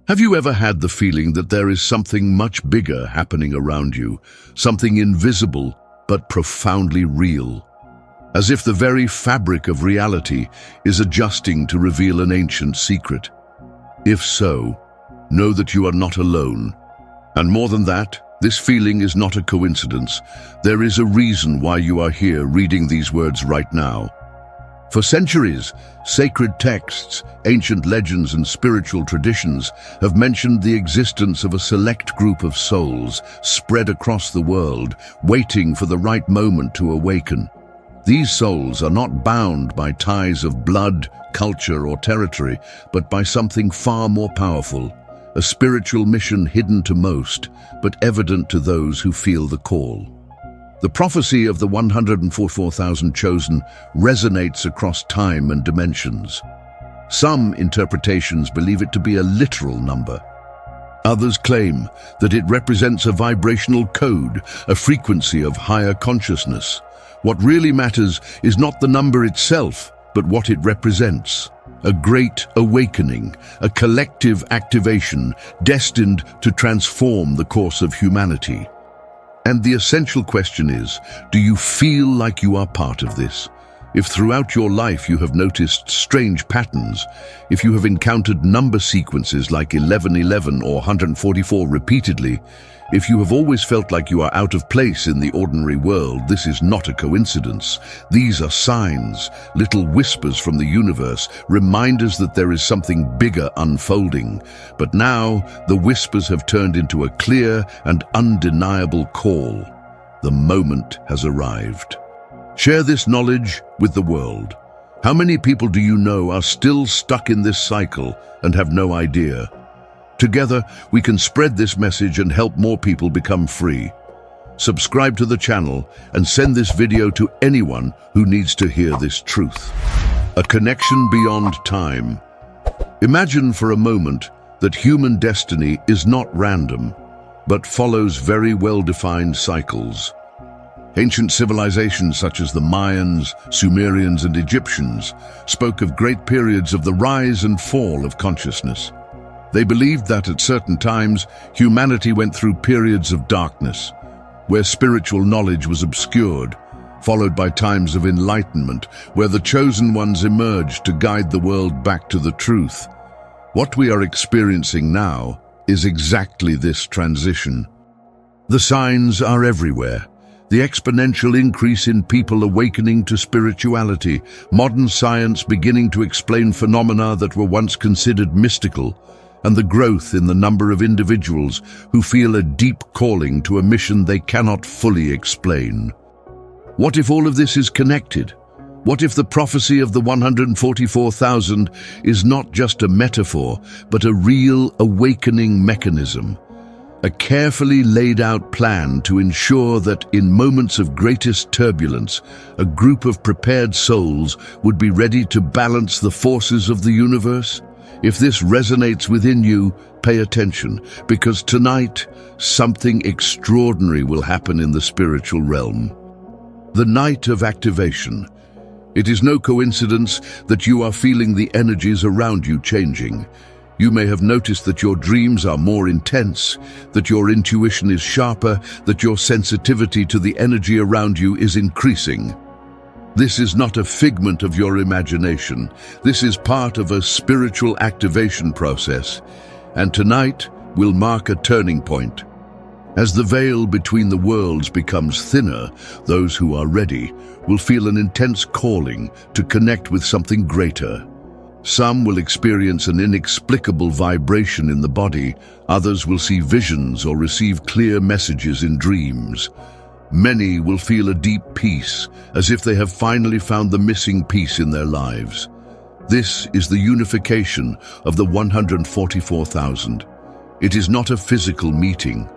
Have you ever had the feeling that there is something much bigger happening around you, something invisible but profoundly real? As if the very fabric of reality is adjusting to reveal an ancient secret. If so, know that you are not alone. And more than that, this feeling is not a coincidence. There is a reason why you are here reading these words right now. For centuries, sacred texts, ancient legends and spiritual traditions have mentioned the existence of a select group of souls spread across the world, waiting for the right moment to awaken. These souls are not bound by ties of blood, culture or territory, but by something far more powerful, a spiritual mission hidden to most, but evident to those who feel the call. The prophecy of the 144,000 chosen resonates across time and dimensions. Some interpretations believe it to be a literal number. Others claim that it represents a vibrational code, a frequency of higher consciousness. What really matters is not the number itself, but what it represents. A great awakening, a collective activation destined to transform the course of humanity. And the essential question is, do you feel like you are part of this? If throughout your life you have noticed strange patterns, if you have encountered number sequences like 1111 or 144 repeatedly, if you have always felt like you are out of place in the ordinary world, this is not a coincidence. These are signs, little whispers from the universe, reminders that there is something bigger unfolding. But now, the whispers have turned into a clear and undeniable call. The moment has arrived. Share this knowledge with the world. How many people do you know are still stuck in this cycle and have no idea? Together, we can spread this message and help more people become free. Subscribe to the channel and send this video to anyone who needs to hear this truth. A connection beyond time. Imagine for a moment that human destiny is not random, but follows very well-defined cycles. Ancient civilizations such as the Mayans, Sumerians, and Egyptians spoke of great periods of the rise and fall of consciousness. They believed that at certain times, humanity went through periods of darkness, where spiritual knowledge was obscured, followed by times of enlightenment, where the chosen ones emerged to guide the world back to the truth. What we are experiencing now is exactly this transition. The signs are everywhere. The exponential increase in people awakening to spirituality, modern science beginning to explain phenomena that were once considered mystical, and the growth in the number of individuals who feel a deep calling to a mission they cannot fully explain. What if all of this is connected? What if the prophecy of the 144,000 is not just a metaphor, but a real awakening mechanism? A carefully laid out plan to ensure that in moments of greatest turbulence, a group of prepared souls would be ready to balance the forces of the universe? If this resonates within you, pay attention, because tonight, something extraordinary will happen in the spiritual realm. The night of activation. It is no coincidence that you are feeling the energies around you changing. You may have noticed that your dreams are more intense, that your intuition is sharper, that your sensitivity to the energy around you is increasing. This is not a figment of your imagination. This is part of a spiritual activation process, and tonight will mark a turning point. As the veil between the worlds becomes thinner, those who are ready will feel an intense calling to connect with something greater. Some will experience an inexplicable vibration in the body, others will see visions or receive clear messages in dreams. Many will feel a deep peace, as if they have finally found the missing piece in their lives. This is the unification of the 144,000. It is not a physical meeting.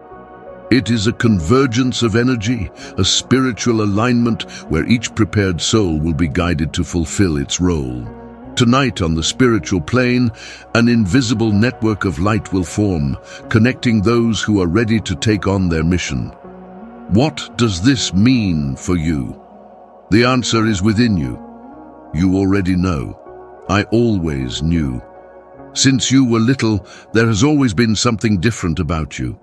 It is a convergence of energy, a spiritual alignment where each prepared soul will be guided to fulfill its role. Tonight on the spiritual plane, an invisible network of light will form, connecting those who are ready to take on their mission. What does this mean for you? The answer is within you. You already know. I always knew. Since you were little, there has always been something different about you.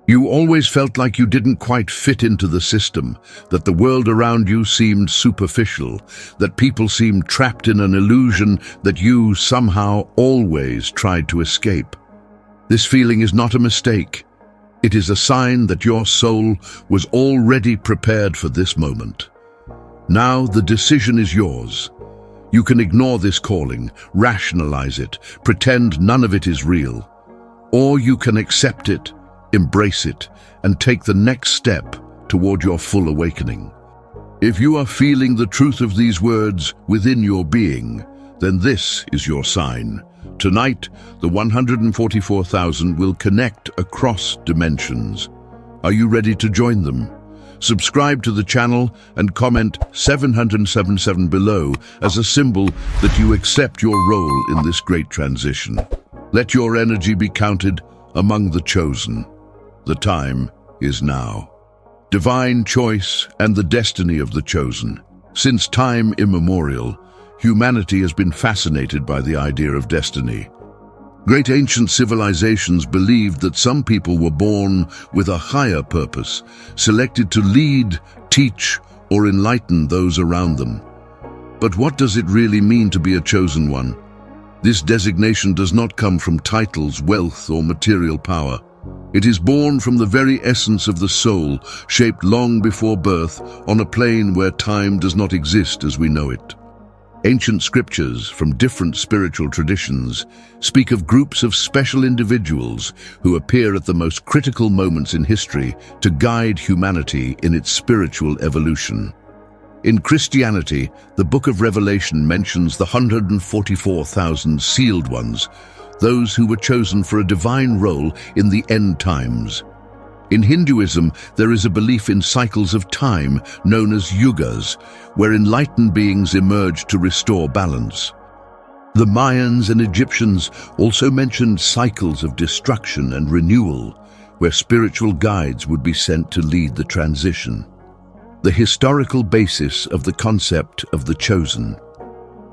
You always felt like you didn't quite fit into the system, that the world around you seemed superficial, that people seemed trapped in an illusion that you somehow always tried to escape. This feeling is not a mistake. It is a sign that your soul was already prepared for this moment. Now the decision is yours. You can ignore this calling, rationalize it, pretend none of it is real. Or you can accept it, embrace it, and take the next step toward your full awakening. If you are feeling the truth of these words within your being, then this is your sign. Tonight, the 144,000 will connect across dimensions. Are you ready to join them? Subscribe to the channel and comment 777 below as a symbol that you accept your role in this great transition. Let your energy be counted among the chosen. The time is now. Divine choice and the destiny of the chosen. Since time immemorial, humanity has been fascinated by the idea of destiny. Great ancient civilizations believed that some people were born with a higher purpose, selected to lead, teach, or enlighten those around them. But what does it really mean to be a chosen one? This designation does not come from titles, wealth, or material power. It is born from the very essence of the soul, shaped long before birth on a plane where time does not exist as we know it. Ancient scriptures from different spiritual traditions speak of groups of special individuals who appear at the most critical moments in history to guide humanity in its spiritual evolution. In Christianity, the Book of Revelation mentions the 144,000 sealed ones, those who were chosen for a divine role in the end times. In Hinduism, there is a belief in cycles of time known as yugas, where enlightened beings emerge to restore balance. The Mayans and Egyptians also mentioned cycles of destruction and renewal, where spiritual guides would be sent to lead the transition. The historical basis of the concept of the chosen.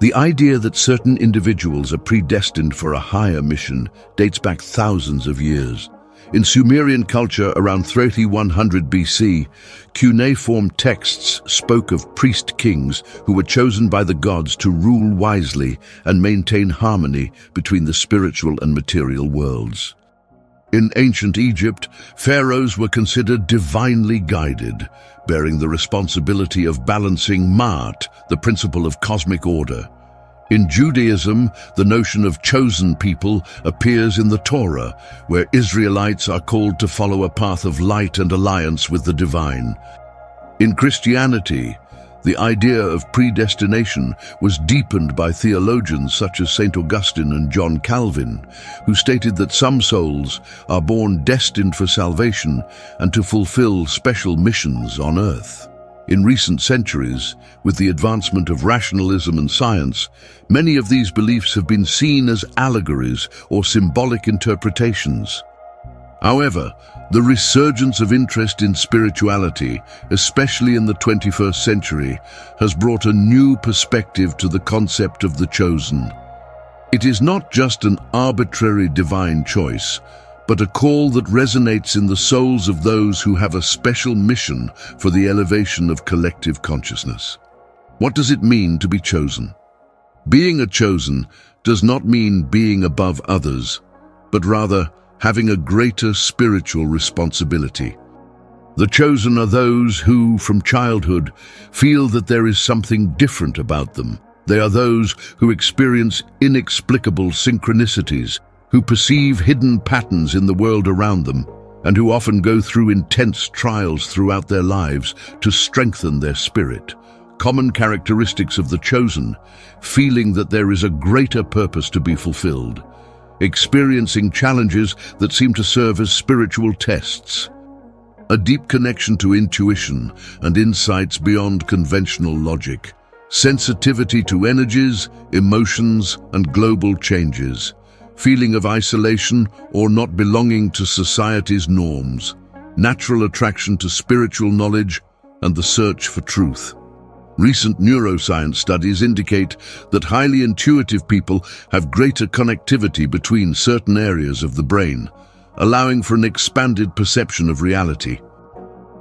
The idea that certain individuals are predestined for a higher mission dates back thousands of years. In Sumerian culture around 3100 BC, cuneiform texts spoke of priest kings who were chosen by the gods to rule wisely and maintain harmony between the spiritual and material worlds. In ancient Egypt, pharaohs were considered divinely guided, bearing the responsibility of balancing Ma'at, the principle of cosmic order. In Judaism, the notion of chosen people appears in the Torah, where Israelites are called to follow a path of light and alliance with the divine. In Christianity, the idea of predestination was deepened by theologians such as St. Augustine and John Calvin, who stated that some souls are born destined for salvation and to fulfill special missions on earth. In recent centuries, with the advancement of rationalism and science, many of these beliefs have been seen as allegories or symbolic interpretations. However, the resurgence of interest in spirituality, especially in the 21st century, has brought a new perspective to the concept of the chosen. It is not just an arbitrary divine choice, but a call that resonates in the souls of those who have a special mission for the elevation of collective consciousness. What does it mean to be chosen? Being a chosen does not mean being above others, but rather having a greater spiritual responsibility. The chosen are those who, from childhood, feel that there is something different about them. They are those who experience inexplicable synchronicities, who perceive hidden patterns in the world around them, and who often go through intense trials throughout their lives to strengthen their spirit. Common characteristics of the chosen: feeling that there is a greater purpose to be fulfilled, experiencing challenges that seem to serve as spiritual tests, a deep connection to intuition and insights beyond conventional logic, sensitivity to energies, emotions, and global changes, feeling of isolation or not belonging to society's norms, natural attraction to spiritual knowledge, and the search for truth. Recent neuroscience studies indicate that highly intuitive people have greater connectivity between certain areas of the brain, allowing for an expanded perception of reality.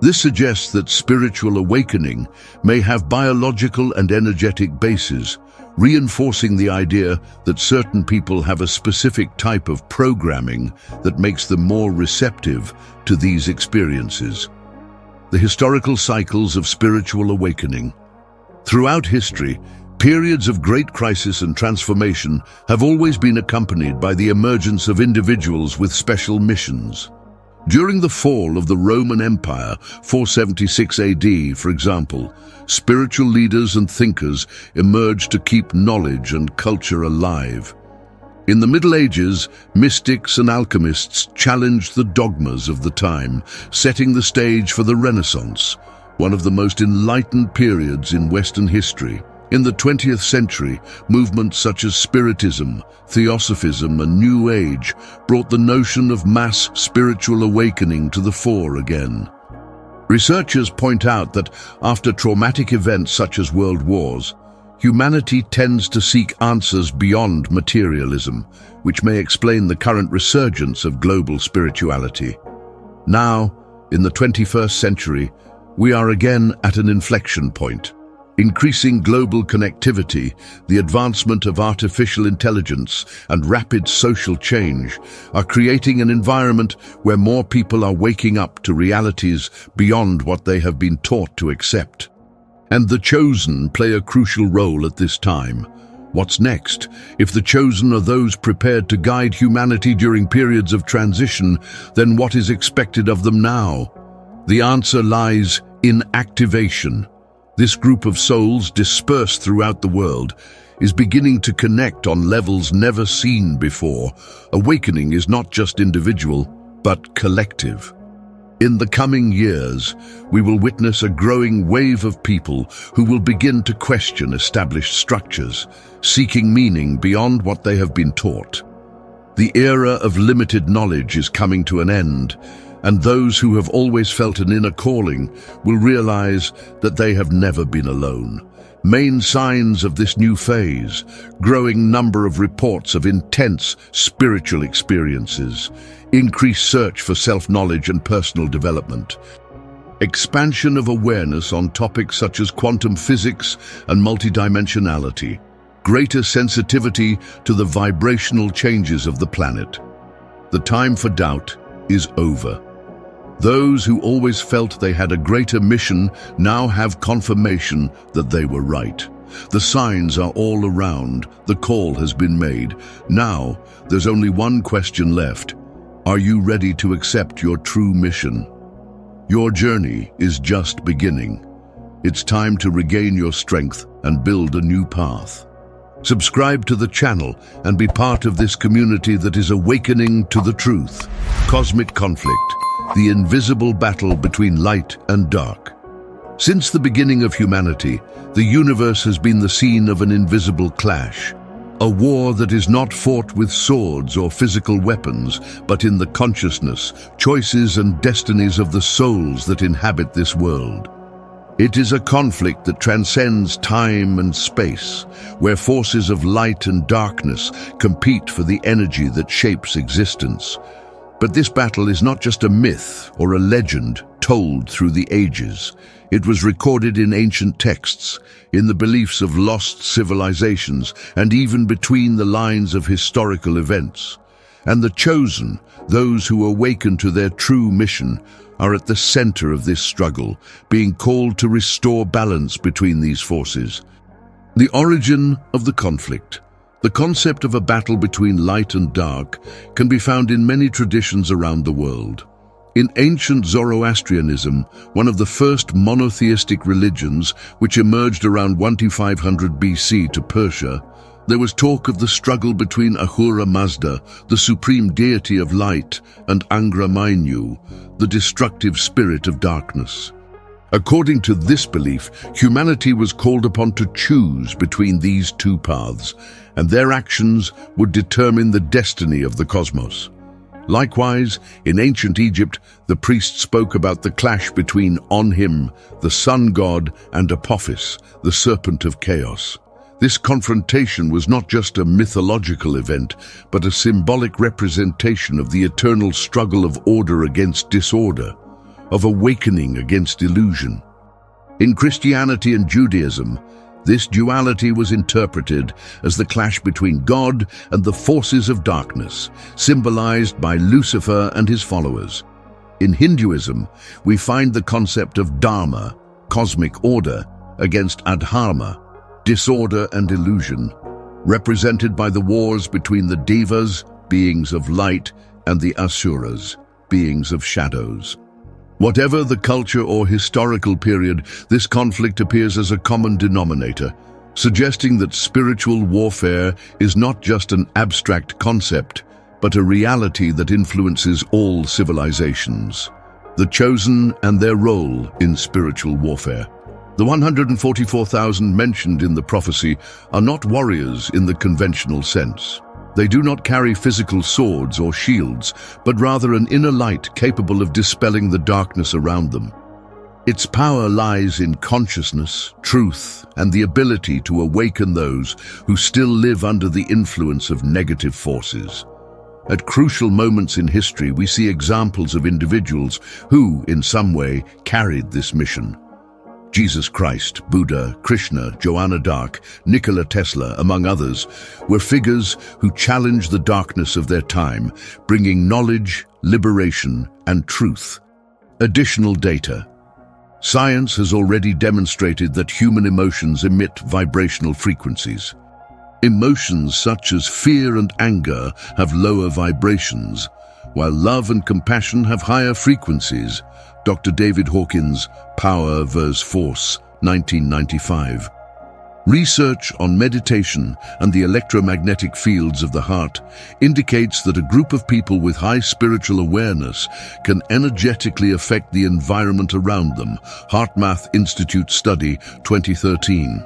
This suggests that spiritual awakening may have biological and energetic bases, reinforcing the idea that certain people have a specific type of programming that makes them more receptive to these experiences. The historical cycles of spiritual awakening. Throughout history, periods of great crisis and transformation have always been accompanied by the emergence of individuals with special missions. During the fall of the Roman Empire, 476 AD, for example, spiritual leaders and thinkers emerged to keep knowledge and culture alive. In the Middle Ages, mystics and alchemists challenged the dogmas of the time, setting the stage for the Renaissance, one of the most enlightened periods in Western history. In the 20th century, movements such as Spiritism, Theosophism, and New Age brought the notion of mass spiritual awakening to the fore again. Researchers point out that after traumatic events such as world wars, humanity tends to seek answers beyond materialism, which may explain the current resurgence of global spirituality. Now, in the 21st century, we are again at an inflection point. Increasing global connectivity, the advancement of artificial intelligence, and rapid social change are creating an environment where more people are waking up to realities beyond what they have been taught to accept. And the chosen play a crucial role at this time. What's next? If the chosen are those prepared to guide humanity during periods of transition, then what is expected of them now? The answer lies in activation. This group of souls dispersed throughout the world is beginning to connect on levels never seen before. Awakening is not just individual, but collective. In the coming years, we will witness a growing wave of people who will begin to question established structures, seeking meaning beyond what they have been taught. The era of limited knowledge is coming to an end, and those who have always felt an inner calling will realize that they have never been alone. Main signs of this new phase: growing number of reports of intense spiritual experiences, increased search for self-knowledge and personal development, expansion of awareness on topics such as quantum physics and multidimensionality, greater sensitivity to the vibrational changes of the planet. The time for doubt is over. Those who always felt they had a greater mission now have confirmation that they were right. The signs are all around. The call has been made. Now, there's only one question left. Are you ready to accept your true mission? Your journey is just beginning. It's time to regain your strength and build a new path. Subscribe to the channel and be part of this community that is awakening to the truth. Cosmic conflict. The invisible battle between light and dark. Since the beginning of humanity, the universe has been the scene of an invisible clash. A war that is not fought with swords or physical weapons, but in the consciousness, choices and destinies of the souls that inhabit this world. It is a conflict that transcends time and space, where forces of light and darkness compete for the energy that shapes existence. But this battle is not just a myth or a legend told through the ages. It was recorded in ancient texts, in the beliefs of lost civilizations, and even between the lines of historical events. And the chosen, those who awaken to their true mission, are at the center of this struggle, being called to restore balance between these forces. The origin of the conflict. The concept of a battle between light and dark can be found in many traditions around the world. In ancient Zoroastrianism, one of the first monotheistic religions which emerged around 1500 BC to Persia, there was talk of the struggle between Ahura Mazda, the supreme deity of light, and Angra Mainyu, the destructive spirit of darkness. According to this belief, humanity was called upon to choose between these two paths, and their actions would determine the destiny of the cosmos. Likewise, in ancient Egypt, the priests spoke about the clash between Onhim, the sun god, and Apophis, the serpent of chaos. This confrontation was not just a mythological event, but a symbolic representation of the eternal struggle of order against disorder, of awakening against illusion. In Christianity and Judaism, this duality was interpreted as the clash between God and the forces of darkness, symbolized by Lucifer and his followers. In Hinduism, we find the concept of dharma, cosmic order, against adharma, disorder and illusion, represented by the wars between the devas, beings of light, and the asuras, beings of shadows. Whatever the culture or historical period, this conflict appears as a common denominator, suggesting that spiritual warfare is not just an abstract concept, but a reality that influences all civilizations. The chosen and their role in spiritual warfare. The 144,000 mentioned in the prophecy are not warriors in the conventional sense. They do not carry physical swords or shields, but rather an inner light capable of dispelling the darkness around them. Its power lies in consciousness, truth, and the ability to awaken those who still live under the influence of negative forces. At crucial moments in history, we see examples of individuals who, in some way, carried this mission. Jesus Christ, Buddha, Krishna, Joanna d'Arc, Nikola Tesla, among others, were figures who challenged the darkness of their time, bringing knowledge, liberation, and truth. Additional data. Science has already demonstrated that human emotions emit vibrational frequencies. Emotions such as fear and anger have lower vibrations, while love and compassion have higher frequencies. Dr. David Hawkins, Power vs. Force, 1995. Research on meditation and the electromagnetic fields of the heart indicates that a group of people with high spiritual awareness can energetically affect the environment around them. HeartMath Institute Study, 2013.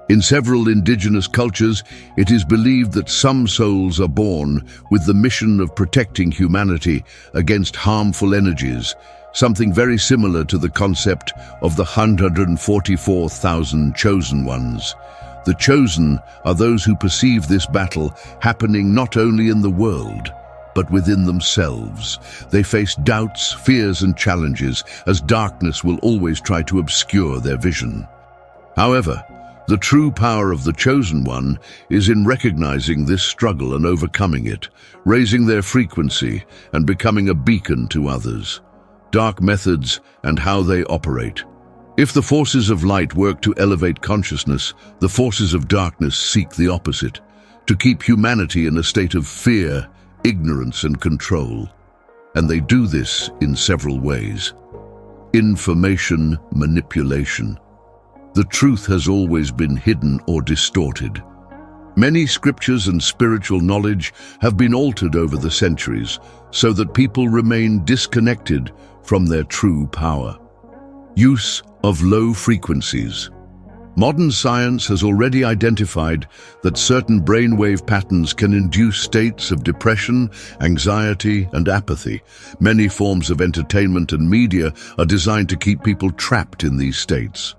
In several indigenous cultures, it is believed that some souls are born with the mission of protecting humanity against harmful energies, something very similar to the concept of the 144,000 chosen ones. The chosen are those who perceive this battle happening not only in the world, but within themselves. They face doubts, fears, and challenges, as darkness will always try to obscure their vision. However, the true power of the chosen one is in recognizing this struggle and overcoming it, raising their frequency and becoming a beacon to others. Dark methods and how they operate. If the forces of light work to elevate consciousness, the forces of darkness seek the opposite, to keep humanity in a state of fear, ignorance, and control. And they do this in several ways. Information manipulation. The truth has always been hidden or distorted. Many scriptures and spiritual knowledge have been altered over the centuries so that people remain disconnected from their true power. Use of low frequencies. Modern science has already identified that certain brainwave patterns can induce states of depression, anxiety, and apathy. Many forms of entertainment and media are designed to keep people trapped in these states.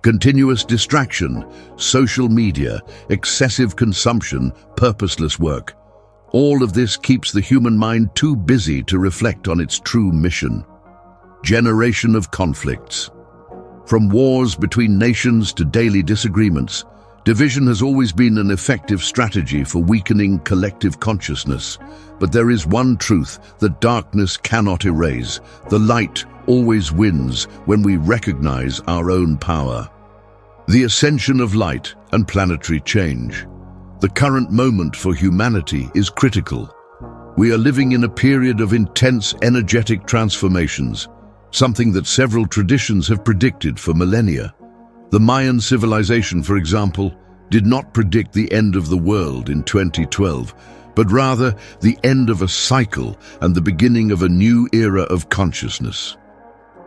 Continuous distraction, social media, excessive consumption, purposeless work. All of this keeps the human mind too busy to reflect on its true mission. Generation of conflicts. From wars between nations to daily disagreements, division has always been an effective strategy for weakening collective consciousness. But there is one truth that darkness cannot erase. The light always wins when we recognize our own power. The ascension of light and planetary change. The current moment for humanity is critical. We are living in a period of intense energetic transformations, something that several traditions have predicted for millennia. The Mayan civilization, for example, did not predict the end of the world in 2012, but rather the end of a cycle and the beginning of a new era of consciousness.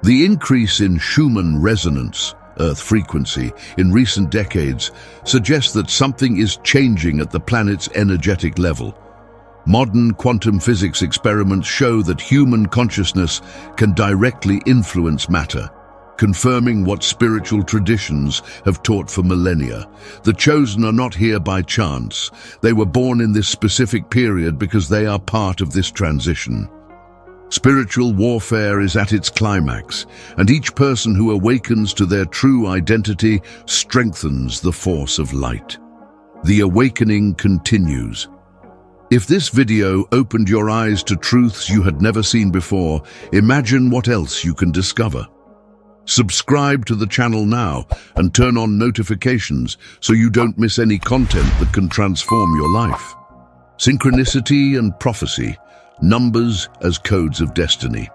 The increase in Schumann resonance, Earth frequency, in recent decades suggests that something is changing at the planet's energetic level. Modern quantum physics experiments show that human consciousness can directly influence matter, confirming what spiritual traditions have taught for millennia. The chosen are not here by chance. They were born in this specific period because they are part of this transition. Spiritual warfare is at its climax, and each person who awakens to their true identity strengthens the force of light. The awakening continues. If this video opened your eyes to truths you had never seen before, imagine what else you can discover. Subscribe to the channel now and turn on notifications so you don't miss any content that can transform your life. Synchronicity and prophecy, numbers as codes of destiny.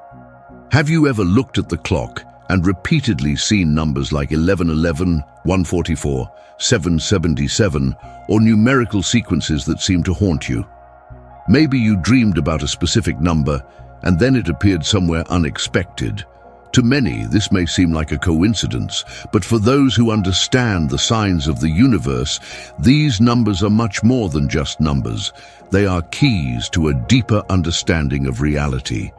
Have you ever looked at the clock and repeatedly seen numbers like 1111, 144, 777, or numerical sequences that seem to haunt you? Maybe you dreamed about a specific number and then it appeared somewhere unexpected. To many, this may seem like a coincidence, but for those who understand the signs of the universe, these numbers are much more than just numbers. They are keys to a deeper understanding of reality.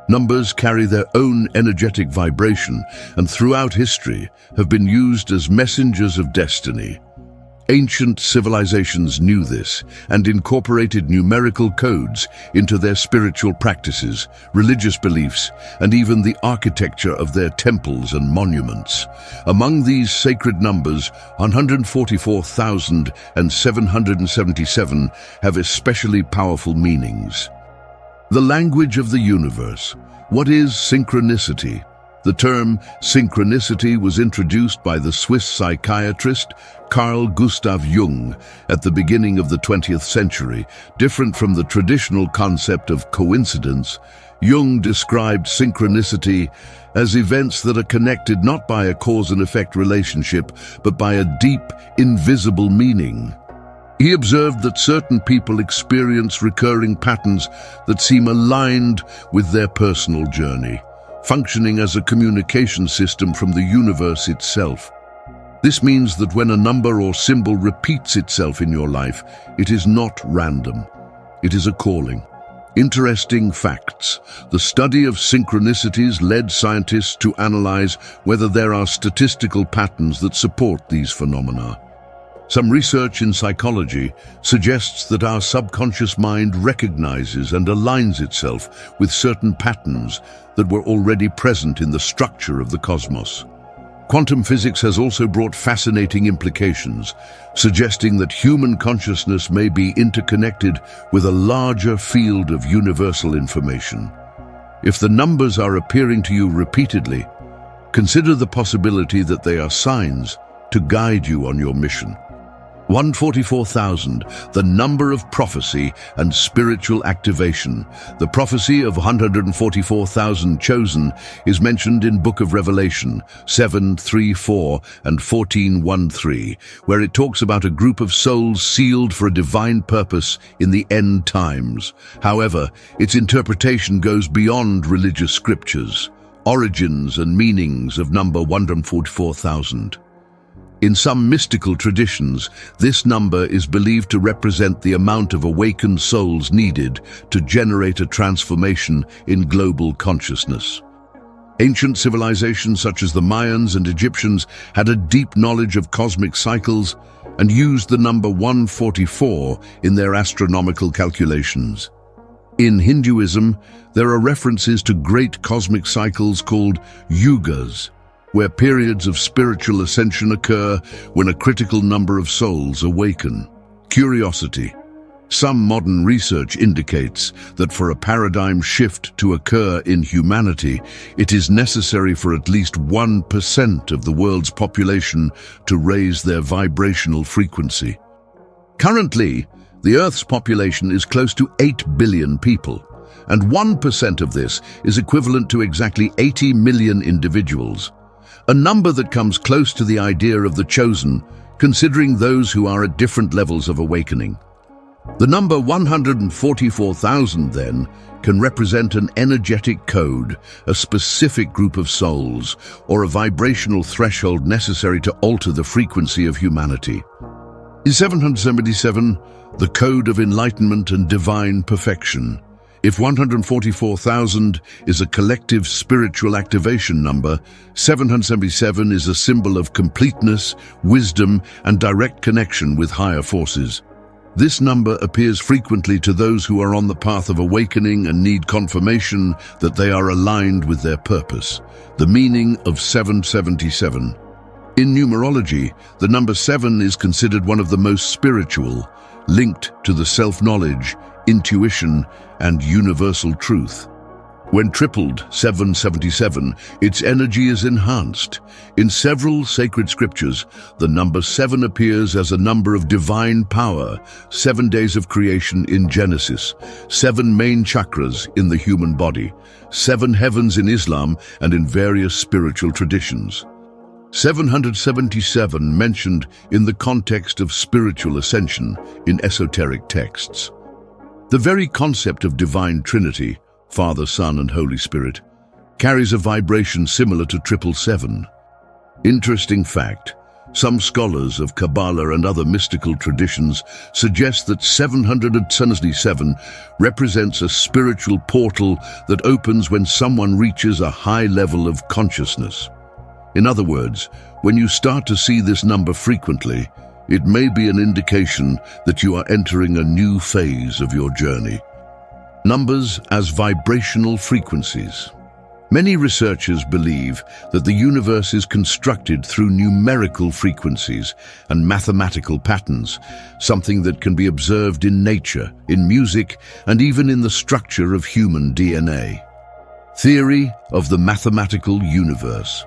Numbers carry their own energetic vibration and throughout history have been used as messengers of destiny. Ancient civilizations knew this and incorporated numerical codes into their spiritual practices, religious beliefs, and even the architecture of their temples and monuments. Among these sacred numbers, 144,777 have especially powerful meanings. The language of the universe. What is synchronicity? The term synchronicity was introduced by the Swiss psychiatrist Carl Gustav Jung at the beginning of the 20th century. Different from the traditional concept of coincidence, Jung described synchronicity as events that are connected not by a cause and effect relationship, but by a deep, invisible meaning. He observed that certain people experience recurring patterns that seem aligned with their personal journey, functioning as a communication system from the universe itself. This means that when a number or symbol repeats itself in your life, it is not random. It is a calling. Interesting facts. The study of synchronicities led scientists to analyze whether there are statistical patterns that support these phenomena. Some research in psychology suggests that our subconscious mind recognizes and aligns itself with certain patterns that were already present in the structure of the cosmos. Quantum physics has also brought fascinating implications, suggesting that human consciousness may be interconnected with a larger field of universal information. If the numbers are appearing to you repeatedly, consider the possibility that they are signs to guide you on your mission. 144,000, the number of prophecy and spiritual activation. The prophecy of 144,000 chosen is mentioned in Book of Revelation 7:3-4 and 14:1-3, where it talks about a group of souls sealed for a divine purpose in the end times. However, its interpretation goes beyond religious scriptures. Origins and meanings of number 144,000. In some mystical traditions, this number is believed to represent the amount of awakened souls needed to generate a transformation in global consciousness. Ancient civilizations such as the Mayans and Egyptians had a deep knowledge of cosmic cycles and used the number 144 in their astronomical calculations. In Hinduism, there are references to great cosmic cycles called yugas, where periods of spiritual ascension occur when a critical number of souls awaken. Curiosity. Some modern research indicates that for a paradigm shift to occur in humanity, it is necessary for at least 1% of the world's population to raise their vibrational frequency. Currently, the Earth's population is close to 8 billion people, and 1% of this is equivalent to exactly 80 million individuals. A number that comes close to the idea of the chosen, considering those who are at different levels of awakening. The number 144,000, then, can represent an energetic code, a specific group of souls, or a vibrational threshold necessary to alter the frequency of humanity. In 777, the code of enlightenment and divine perfection. If 144,000 is a collective spiritual activation number, 777 is a symbol of completeness, wisdom, and direct connection with higher forces. This number appears frequently to those who are on the path of awakening and need confirmation that they are aligned with their purpose. The meaning of 777. In numerology, the number 7 is considered one of the most spiritual, linked to the self-knowledge, intuition, and universal truth. When tripled, 777, its energy is enhanced. In several sacred scriptures, the number 7 appears as a number of divine power, 7 days of creation in Genesis, 7 main chakras in the human body, 7 heavens in Islam and in various spiritual traditions. 777 mentioned in the context of spiritual ascension in esoteric texts. The very concept of divine Trinity, Father, Son, and Holy Spirit, carries a vibration similar to 777. Interesting fact, some scholars of Kabbalah and other mystical traditions suggest that 777 represents a spiritual portal that opens when someone reaches a high level of consciousness. In other words, when you start to see this number frequently, it may be an indication that you are entering a new phase of your journey. Numbers as vibrational frequencies. Many researchers believe that the universe is constructed through numerical frequencies and mathematical patterns, something that can be observed in nature, in music, and even in the structure of human DNA. Theory of the mathematical universe.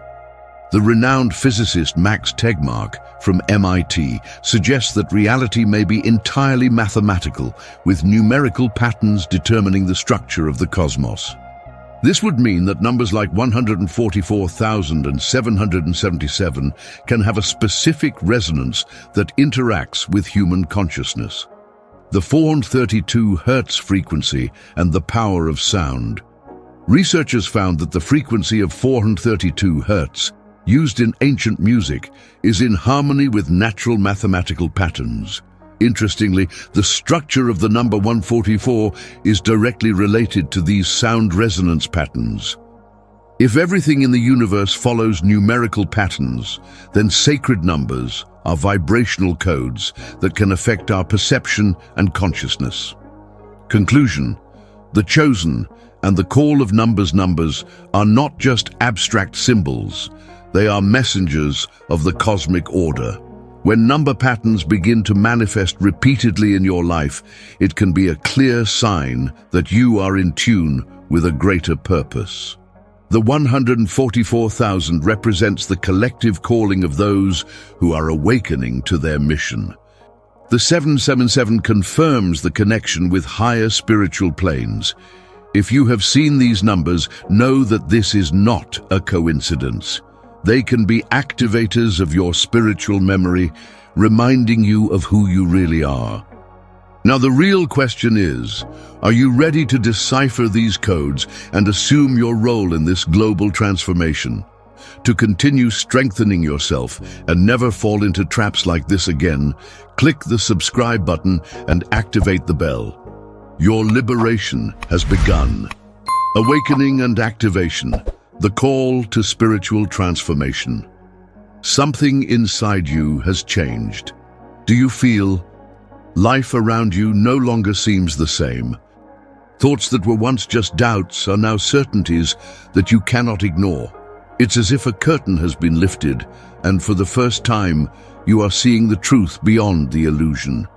The renowned physicist Max Tegmark from MIT suggests that reality may be entirely mathematical, with numerical patterns determining the structure of the cosmos. This would mean that numbers like 144,000 and 777 can have a specific resonance that interacts with human consciousness. The 432 Hz frequency and the power of sound. Researchers found that the frequency of 432 Hz used in ancient music is in harmony with natural mathematical patterns. Interestingly, the structure of the number 144 is directly related to these sound resonance patterns. If everything in the universe follows numerical patterns, then sacred numbers are vibrational codes that can affect our perception and consciousness. Conclusion: the chosen and the call of numbers are not just abstract symbols. They are messengers of the cosmic order. When number patterns begin to manifest repeatedly in your life, it can be a clear sign that you are in tune with a greater purpose. The 144,000 represents the collective calling of those who are awakening to their mission. The 777 confirms the connection with higher spiritual planes. If you have seen these numbers, know that this is not a coincidence. They can be activators of your spiritual memory, reminding you of who you really are. Now the real question is, are you ready to decipher these codes and assume your role in this global transformation? To continue strengthening yourself and never fall into traps like this again, click the subscribe button and activate the bell. Your liberation has begun. Awakening and activation. The call to spiritual transformation. Something inside you has changed. Do you feel life around you no longer seems the same? Thoughts that were once just doubts are now certainties that you cannot ignore. It's as if a curtain has been lifted, and for the first time, you are seeing the truth beyond the illusion.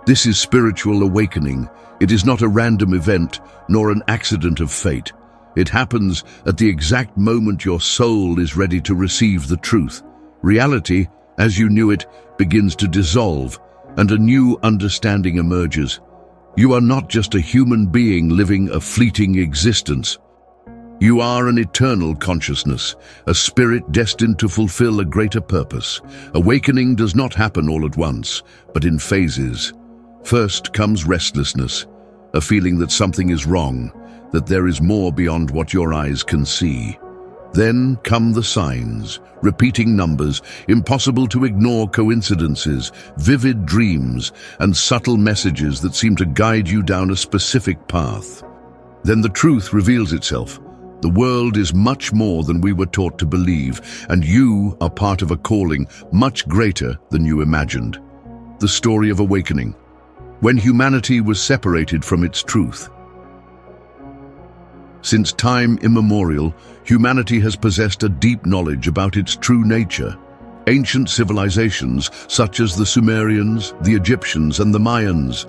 This is spiritual awakening. It is not a random event, nor an accident of fate. It happens at the exact moment your soul is ready to receive the truth. Reality, as you knew it, begins to dissolve, and a new understanding emerges. You are not just a human being living a fleeting existence. You are an eternal consciousness, a spirit destined to fulfill a greater purpose. Awakening does not happen all at once, but in phases. First comes restlessness, a feeling that something is wrong, that there is more beyond what your eyes can see. Then come the signs, repeating numbers, impossible to ignore coincidences, vivid dreams, and subtle messages that seem to guide you down a specific path. Then the truth reveals itself. The world is much more than we were taught to believe, and you are part of a calling much greater than you imagined. The story of awakening, when humanity was separated from its truth. Since time immemorial, humanity has possessed a deep knowledge about its true nature. Ancient civilizations, such as the Sumerians, the Egyptians, and the Mayans,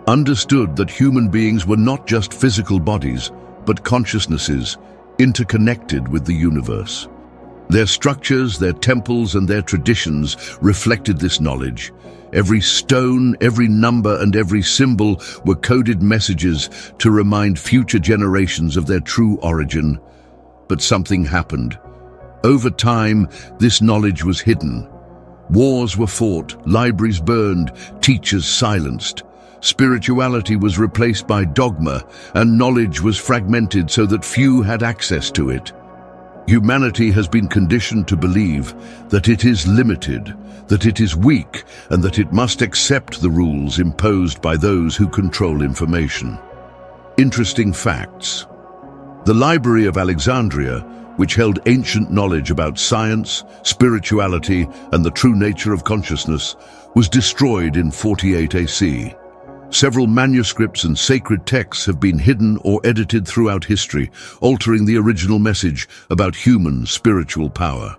understood that human beings were not just physical bodies, but consciousnesses, interconnected with the universe. Their structures, their temples, and their traditions reflected this knowledge. Every stone, every number, and every symbol were coded messages to remind future generations of their true origin. But something happened. Over time, this knowledge was hidden. Wars were fought, libraries burned, teachers silenced. Spirituality was replaced by dogma, and knowledge was fragmented so that few had access to it. Humanity has been conditioned to believe that it is limited, that it is weak, and that it must accept the rules imposed by those who control information. Interesting facts. The Library of Alexandria, which held ancient knowledge about science, spirituality, and the true nature of consciousness, was destroyed in 48 AC. Several manuscripts and sacred texts have been hidden or edited throughout history, altering the original message about human spiritual power.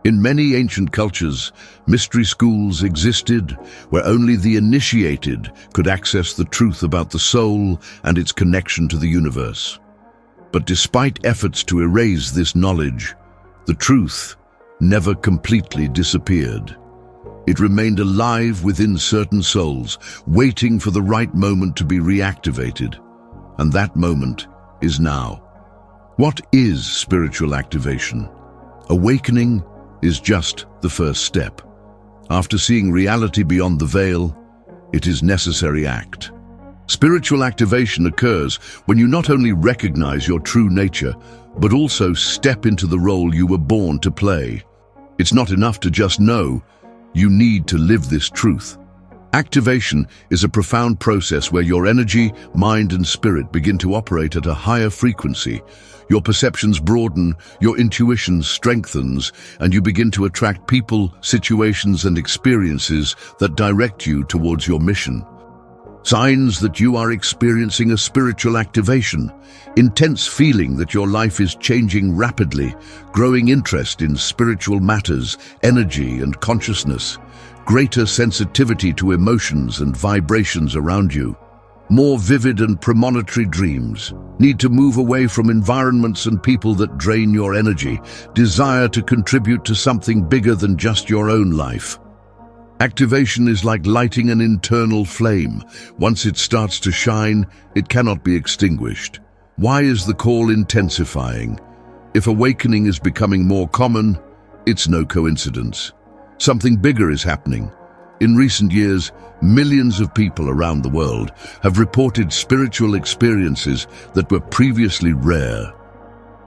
In many ancient cultures, mystery schools existed where only the initiated could access the truth about the soul and its connection to the universe. But despite efforts to erase this knowledge, the truth never completely disappeared. It remained alive within certain souls, waiting for the right moment to be reactivated. And that moment is now. What is spiritual activation? Awakening is just the first step. After seeing reality beyond the veil, it is necessary act. Spiritual activation occurs when you not only recognize your true nature, but also step into the role you were born to play. It's not enough to just know. You need to live this truth. Activation is a profound process where your energy, mind, and spirit begin to operate at a higher frequency. Your perceptions broaden, your intuition strengthens, and you begin to attract people, situations, and experiences that direct you towards your mission. Signs that you are experiencing a spiritual activation: intense feeling that your life is changing rapidly, growing interest in spiritual matters, energy, and consciousness, greater sensitivity to emotions and vibrations around you, more vivid and premonitory dreams, need to move away from environments and people that drain your energy, desire to contribute to something bigger than just your own life. Activation is like lighting an internal flame. Once it starts to shine, it cannot be extinguished. Why is the call intensifying? If awakening is becoming more common, it's no coincidence. Something bigger is happening. In recent years, millions of people around the world have reported spiritual experiences that were previously rare.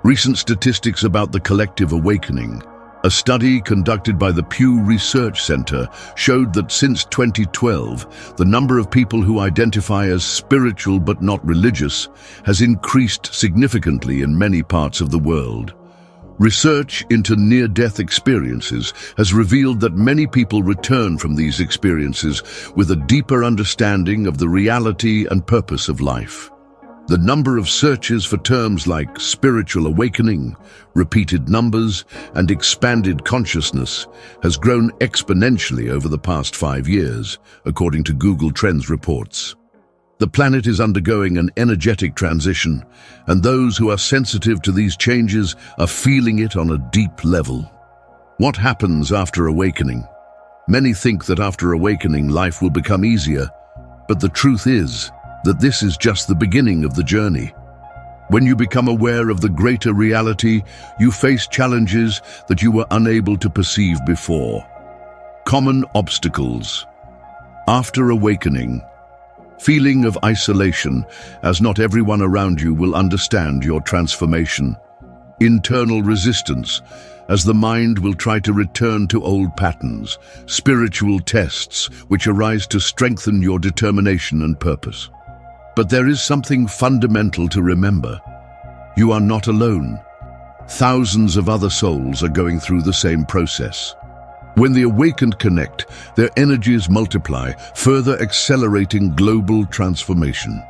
Recent statistics about the collective awakening. A study conducted by the Pew Research Center showed that since 2012, the number of people who identify as spiritual but not religious has increased significantly in many parts of the world. Research into near-death experiences has revealed that many people return from these experiences with a deeper understanding of the reality and purpose of life. The number of searches for terms like spiritual awakening, repeated numbers, and expanded consciousness has grown exponentially over the past 5 years, according to Google Trends reports. The planet is undergoing an energetic transition, and those who are sensitive to these changes are feeling it on a deep level. What happens after awakening? Many think that after awakening, life will become easier, but the truth is that this is just the beginning of the journey. When you become aware of the greater reality, you face challenges that you were unable to perceive before. Common obstacles. After awakening, feeling of isolation, as not everyone around you will understand your transformation. internal resistance, as the mind will try to return to old patterns, spiritual tests which arise to strengthen your determination and purpose. But there is something fundamental to remember. You are not alone. Thousands of other souls are going through the same process. When the awakened connect, their energies multiply, further accelerating global transformation.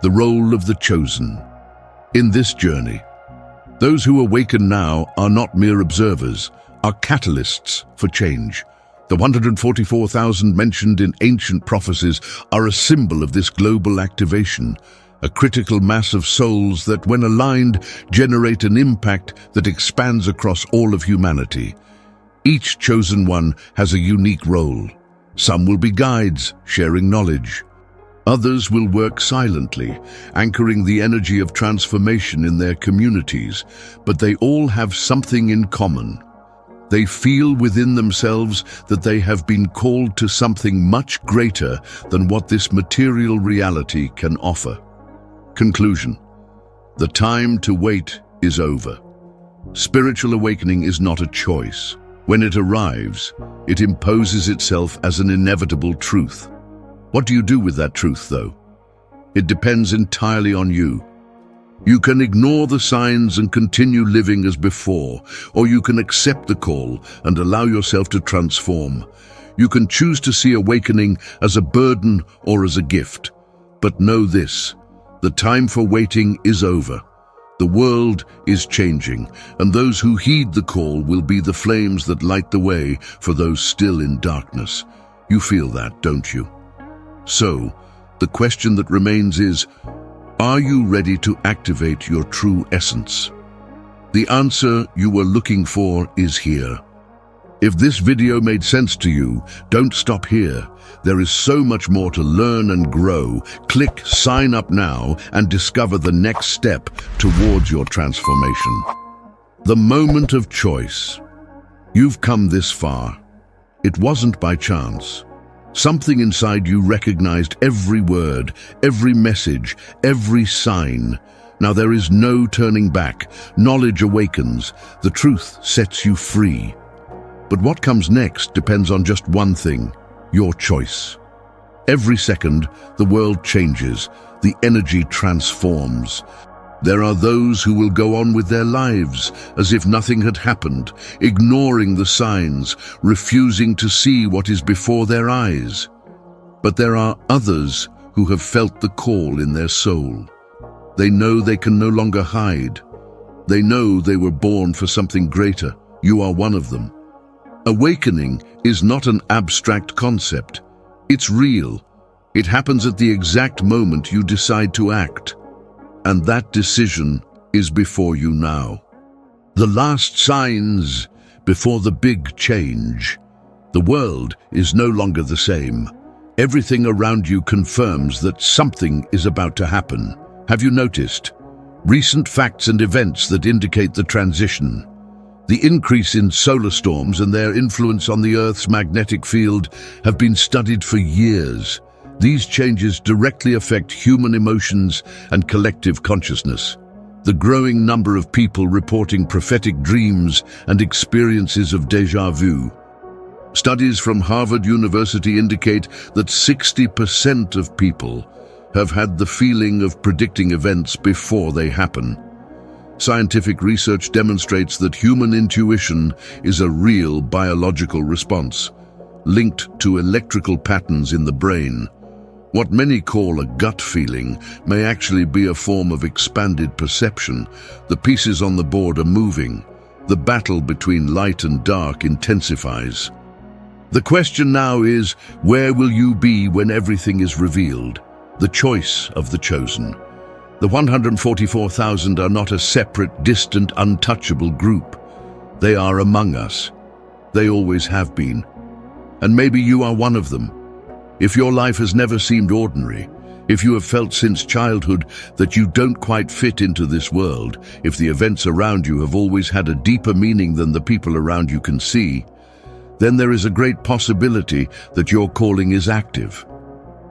The role of the chosen. In this journey, those who awaken now are not mere observers, are catalysts for change. The 144,000 mentioned in ancient prophecies are a symbol of this global activation, a critical mass of souls that, when aligned, generate an impact that expands across all of humanity. Each chosen one has a unique role. Some will be guides, sharing knowledge. Others will work silently, anchoring the energy of transformation in their communities, but they all have something in common. They feel within themselves that they have been called to something much greater than what this material reality can offer. Conclusion. The time to wait is over. Spiritual awakening is not a choice. When it arrives, it imposes itself as an inevitable truth. What do you do with that truth, though? It depends entirely on you. You can ignore the signs and continue living as before, or you can accept the call and allow yourself to transform. You can choose to see awakening as a burden or as a gift. But know this, the time for waiting is over. The world is changing, and those who heed the call will be the flames that light the way for those still in darkness. You feel that, don't you? So, the question that remains is, are you ready to activate your true essence? The answer you were looking for is here. If this video made sense to you, don't stop here. There is so much more to learn and grow. Click sign up now and discover the next step towards your transformation. The moment of choice. You've come this far. It wasn't by chance. Something inside you recognized every word, every message, every sign. Now there is no turning back. Knowledge awakens. The truth sets you free. But what comes next depends on just one thing, your choice. Every second, the world changes, the energy transforms. There are those who will go on with their lives as if nothing had happened, ignoring the signs, refusing to see what is before their eyes. But there are others who have felt the call in their soul. They know they can no longer hide. They know they were born for something greater. You are one of them. Awakening is not an abstract concept. It's real. It happens at the exact moment you decide to act. And that decision is before you now. The last signs before the big change. The world is no longer the same. Everything around you confirms that something is about to happen. Have you noticed? Recent facts and events that indicate the transition. The increase in solar storms and their influence on the Earth's magnetic field have been studied for years. These changes directly affect human emotions and collective consciousness. The growing number of people reporting prophetic dreams and experiences of déjà vu. Studies from Harvard University indicate that 60% of people have had the feeling of predicting events before they happen. Scientific research demonstrates that human intuition is a real biological response, linked to electrical patterns in the brain. What many call a gut feeling may actually be a form of expanded perception. The pieces on the board are moving. The battle between light and dark intensifies. The question now is, where will you be when everything is revealed? The choice of the chosen. The 144,000 are not a separate, distant, untouchable group. They are among us. They always have been. And maybe you are one of them. If your life has never seemed ordinary, if you have felt since childhood that you don't quite fit into this world, if the events around you have always had a deeper meaning than the people around you can see, then there is a great possibility that your calling is active.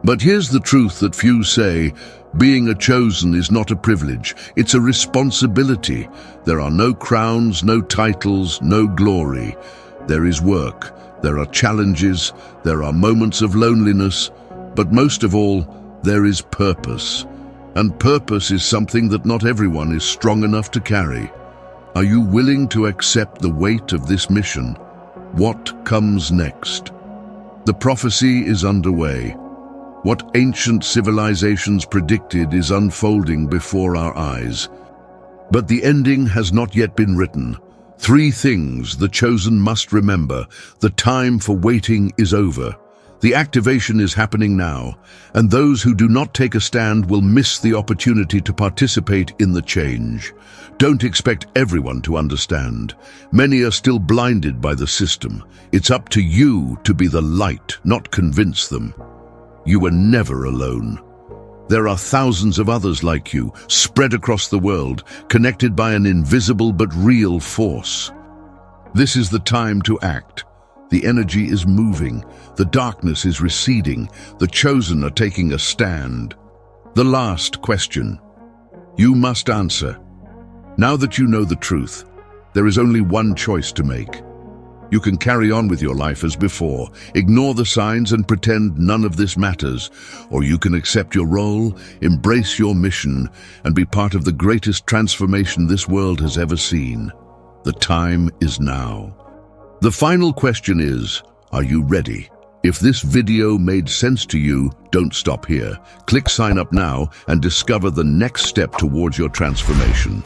But here's the truth that few say: being a chosen is not a privilege, it's a responsibility. There are no crowns, no titles, no glory. There is work, there are challenges, there are moments of loneliness, but most of all, there is purpose. And purpose is something that not everyone is strong enough to carry. Are you willing to accept the weight of this mission? What comes next? The prophecy is underway. What ancient civilizations predicted is unfolding before our eyes. But the ending has not yet been written. 3 things the chosen must remember. The time for waiting is over. The activation is happening now, and those who do not take a stand will miss the opportunity to participate in the change. Don't expect everyone to understand. Many are still blinded by the system. It's up to you to be the light, not convince them. You were never alone. There are thousands of others like you, spread across the world, connected by an invisible but real force. This is the time to act. The energy is moving, the darkness is receding, the chosen are taking a stand. The last question you must answer. Now that you know the truth, there is only one choice to make. You can carry on with your life as before, ignore the signs and pretend none of this matters, or you can accept your role, embrace your mission, and be part of the greatest transformation this world has ever seen. The time is now. The final question is, are you ready? If this video made sense to you, don't stop here. Click sign up now and discover the next step towards your transformation.